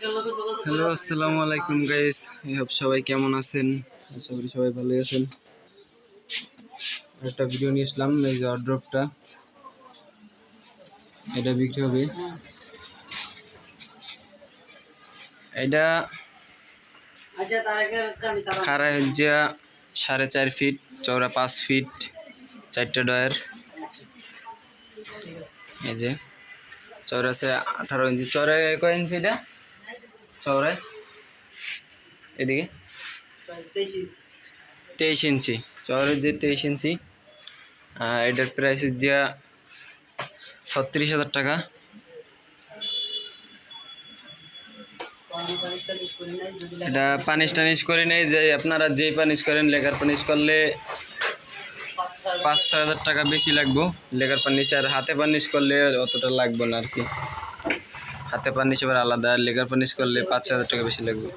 Hello, আসসালামু আলাইকুম guys. সবাই কেমন আছেন? আশা করি সবাই ভালোই আছেন। একটা ভিডিও নিয়ে আসলাম, এই যে ওয়ারড্রপটা, এটা বিক্রি হবে। এটা খাড়া হচ্ছে 4.5 ফিট, চওড়া 5 ফিট, 4টা ডয়ার। এই যে চওড়া আছে 18 ইঞ্চি। চওড়ায় কয় ইঞ্চি এটা? চওড়ায় এদিকে 23 ইঞ্চি, চওড়ায় যে 23 ইঞ্চি। এটার প্রাইস হচ্ছে 36,000 টাকা। এটা পানিশ টানিশ করে নেই, যে আপনারা যেই পানিশ করেন, লেকার পানিশ করলে 5-6 হাজার টাকা বেশি লাগবে লেকার পানিশ, আর হাতে পানিশ করলে অতটা লাগবে না আর কি। হাতে পানিশ এবার আলাদা, আর লেকার পানিশ করলে 5-6 হাজার টাকা বেশি লাগবে।